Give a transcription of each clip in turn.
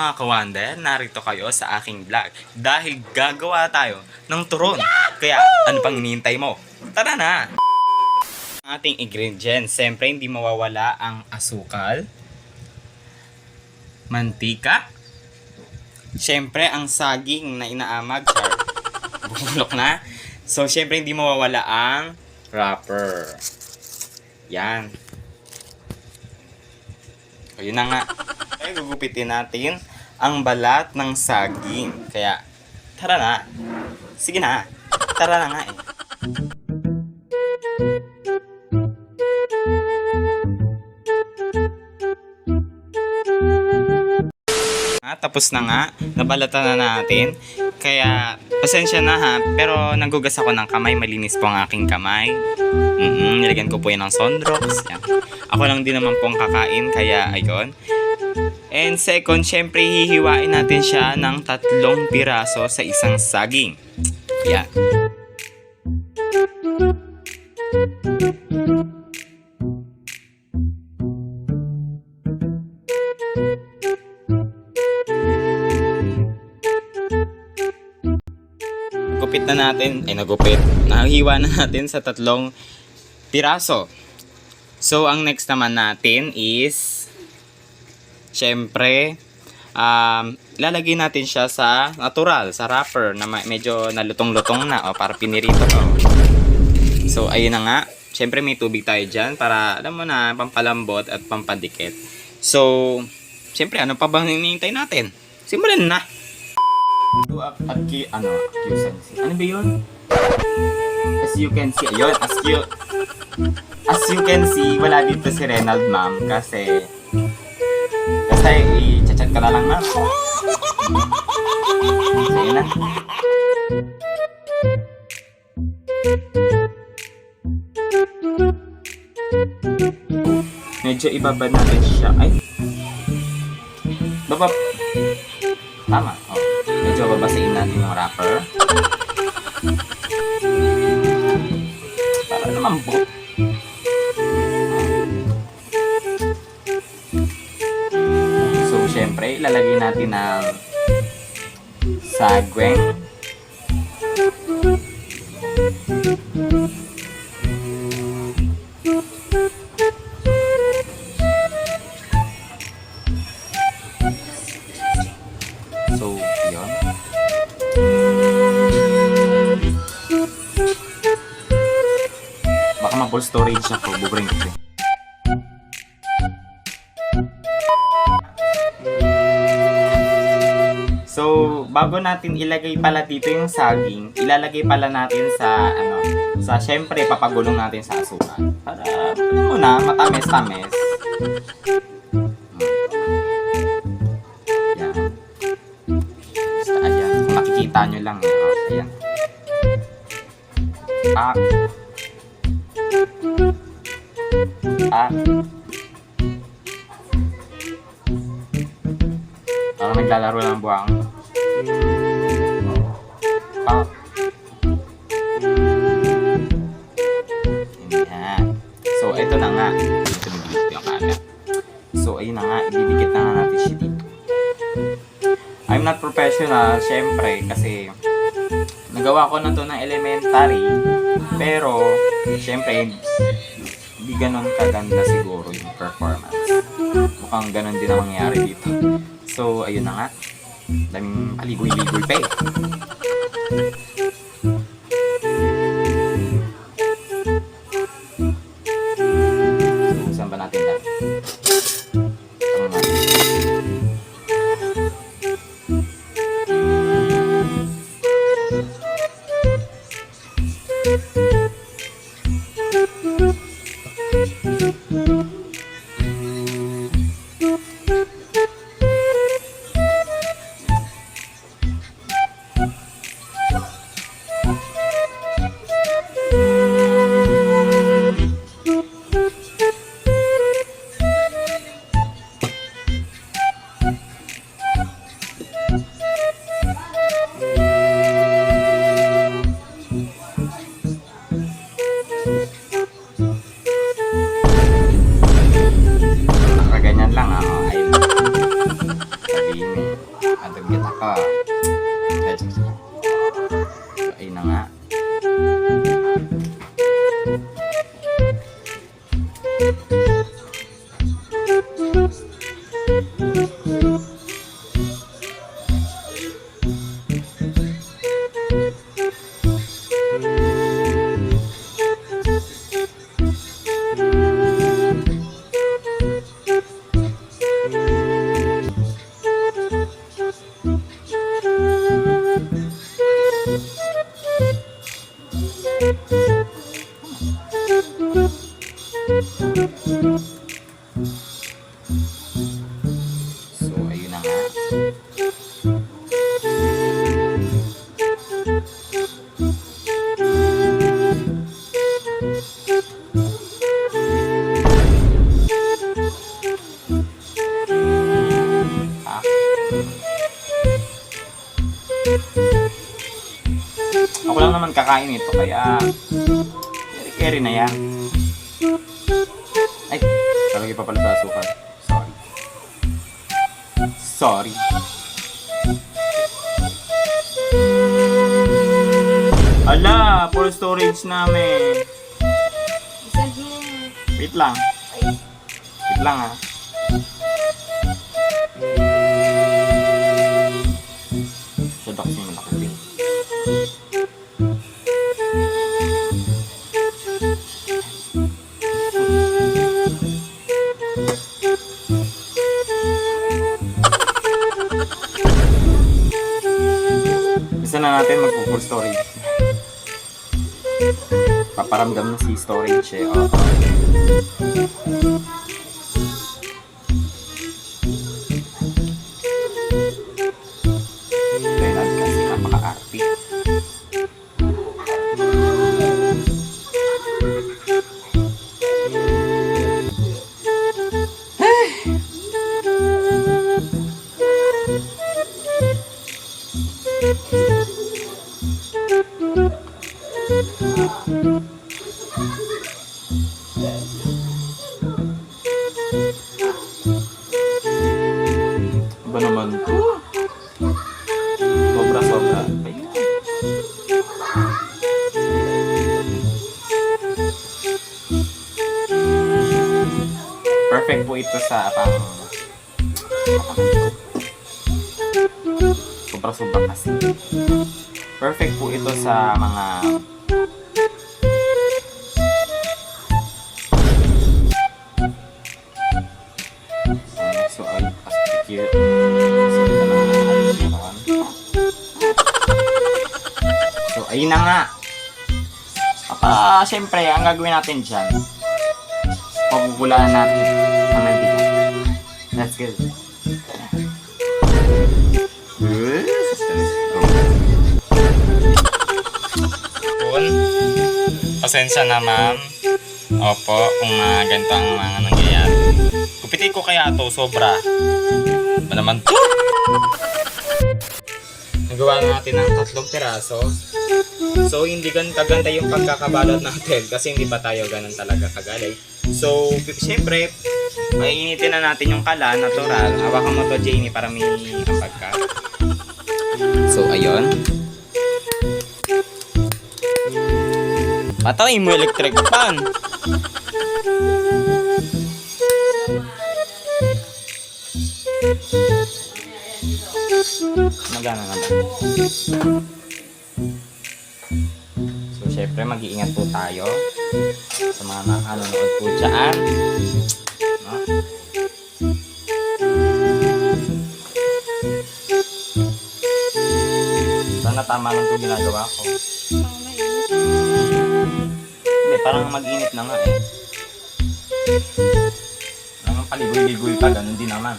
mga kawander, narito kayo sa aking vlog dahil gagawa tayo ng turon. Kaya ano pang hinihintay mo? Tara na! Ang ating ingredients, siyempre hindi mawawala ang asukal, mantika, siyempre ang saging na inaamag, bubulok na. So siyempre hindi mawawala ang wrapper. Yan. Ayun na nga. Ay, gugupitin natin ang balat ng saging. Kaya, tara na. Sige na. Tara na nga eh. Tapos na nga. Nabalatan na natin. Kaya, pasensya na ha. Pero nanggugas ako ng kamay. Malinis po ang aking kamay. Nilagyan ko po yan ng Sondrox. Yan. Ako lang din naman pong kakain. Kaya, ayun. And second, syempre hihiwain natin siya ng 3 piraso sa isang saging. Yan. Gupit na natin. Nagupit. Nahiwa na natin sa 3 piraso. So, ang next naman natin is syempre, lalagay natin siya sa natural, sa wrapper na medyo nalutong-lutong na o para pinirito ko. So, ayun na nga. Syempre, may tubig tayo dyan para, alam mo na, pampalambot at pampadikit. So, syempre, ano pa bang hinihintay natin? Simulan na! Accusancy. Ano ba yun? As you can see, ayun, as you can see, wala dito si Renald, ma'am, kasi i-chat ka na lang, ma'am. Sige na. Medyo ibabad natin siya. Ay. Baba. Tama. Oh. Medyo babasain natin yung wrapper. Para naman buo. Siyempre, ilalagay natin ng sagweng. So, yun. Baka ma-full storage ako, bubring ko. So, bago natin ilagay pala dito yung saging, ilalagay pala natin sa, syempre, papagulong natin sa asukal. Para, muna, matamis-tamis. Yan. Basta, ayan. Kung makikita nyo lang, ayan. Parang naglalaro ng buwang. Ayan. So, ito na nga. Ito nagdikit yung kalat. So, ayun na nga. Ididikit na nga natin siya dito. I'm not professional, syempre, kasi nagawa ko na to ng elementary. Pero, syempre, hindi ganun kaganda siguro yung performance. Mukhang ganun din ang mangyayari dito. So, ayun na nga. Daming aligoy-ligoy pa eh. So, saan ba natin natin? Tama natin. nga. So, ayun na nga. Ah. Ako lang naman kakain ito, kaya carry na yan. Ay, talaga pa pala sa asukal. Sorry. Ala, full storage namin. Wait lang. Wait lang ha. Shut up, sino malaki. Isa na natin magpo-full storage. Paparamdam na si storage eh. Oh. Renal kasi napaka-arty. Ba naman to? Sobra-sobra. Perfect po ito sa sobra-sobra kasi. Perfect po ito sa mga so ay cute. So ayun na nga. Siyempre, ang gagawin natin dyan, pagugulaan natin ang mantika. Let's go. Pasensya na ma'am. Opo, kung ganito ang mga nangyayari. Kupitin ko kaya to sobra. Ba naman to? Nagawa natin ng 3 piraso. So, hindi kaganda yung pagkakabalot natin kasi hindi pa tayo ganun talaga kagalay. So, siyempre, mainitin na natin yung kala, natural. Hawakan mo to, Jamie, para may kapag ka. So, ayun. Patayin mo electric fan. Magana naman. So, syempre, mag-iingat po tayo sa mga nakanonood po dyan. No? Sana tama lang ito ginagawa ko. Hindi, parang mag-init na nga eh. Parang paligoy-ligoy pa, ganun din naman.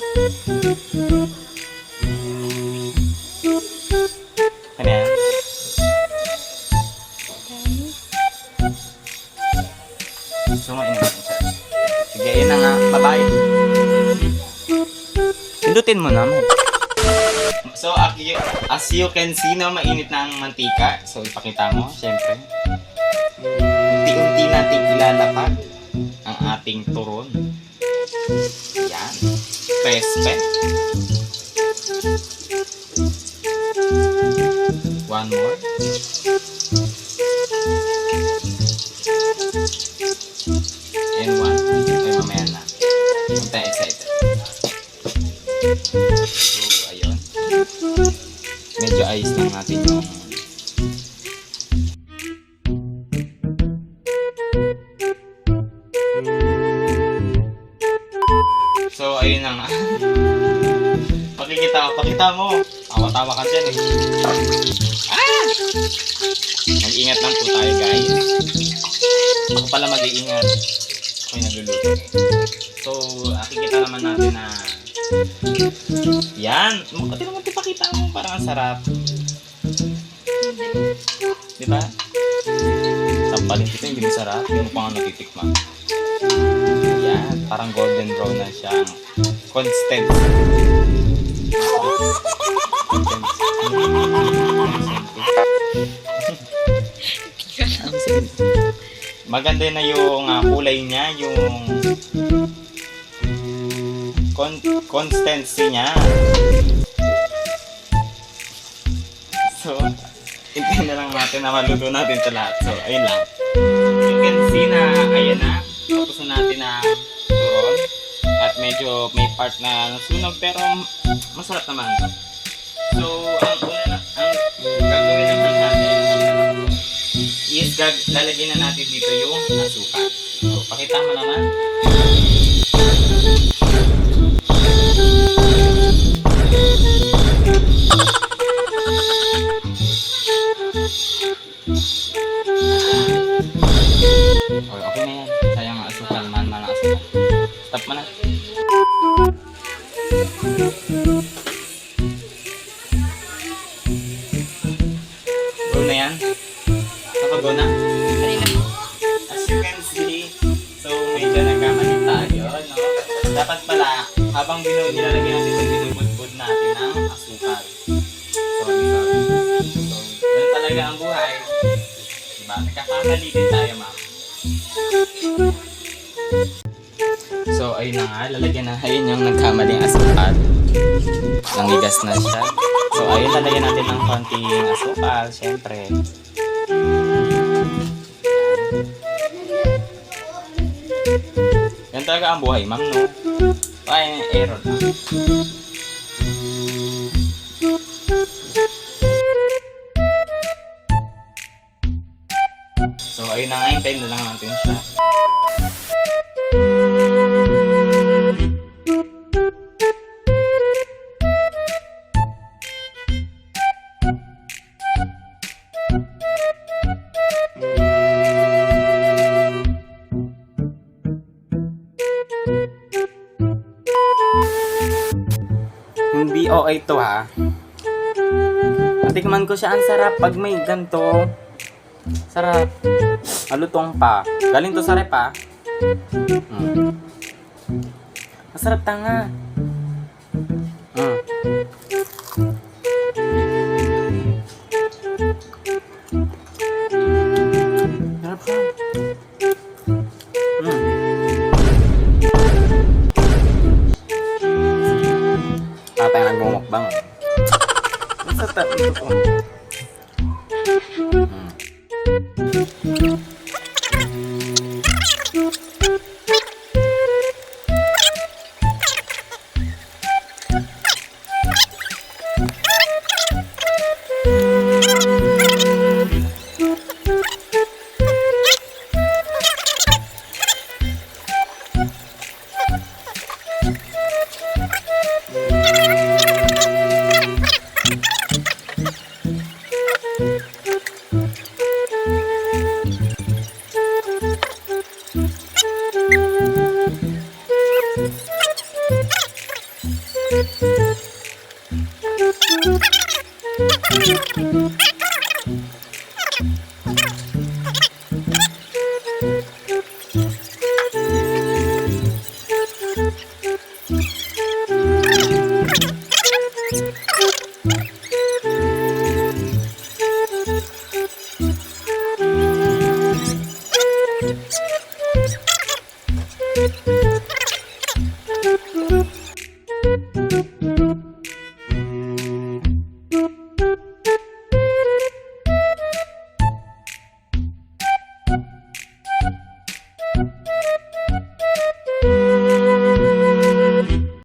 Ano yan? So, mainit natin siya. Sige, yun na nga. Bye-bye. Pindutin mo naman. So, as you can see, no, mainit na ang mantika. So, ipakita mo, syempre. Unti-unti natin ilalapag ang ating turon. Yan. Pespe. One more. ayos lang natin yung so ayun na nga. Pakita mo. Tawa-tawa ka dyan eh. Mag-ingat lang po tayo guys. Ako pala mag-iingat. Ako'y nagluluto eh. So, nakikita naman natin na yan. Pati naman ipakita mo. Parang ang sarap. Diba? Sampalin kita hindi masarap. Hindi mo pa nga natitikman. Yan. Parang golden brown na siya. Constant. Maganda na yung kulay niya, yung consistency niya. So, hintayin na lang natin na maluto natin ito lahat. So, ayun lang. You can see na, ayan na. Tapos na natin na turon. At medyo may part na nasunog pero masarap naman. So, ang gagawin naman natin is lalagyan na natin dito yung asukal. So, pakita mo naman. Okay na yan. Sayang ang asukal. Mahal ang asukal. Stop mo na. Go na yan. Nakago na. As you can see, so medyo nagkamali tayo, no? Dapat pala, habang nilalagyan natin ito, binubudbud natin ng asukal. Sorry. So, ganun talaga ang buhay. Diba? Nagkakamali din tayo, ma'am. So, ayun na nga, lalagyan na ayun yung nagkamaling asukal. Nangigas na siya. So, ayun, lalagyan natin ng konting asukal, syempre. Yan talaga ang buhay, ma'am, no? Ay, error na. So, ayun na nga, hintayin na lang natin siya. Hindi okay to ha. Natikman ko siya, ang sarap pag may ganito. Sarap. Malutong pa. Galing to sa rep ha. Masarap tanga. Sarap siya. Tatay nagmumukbang. Masarap ito po.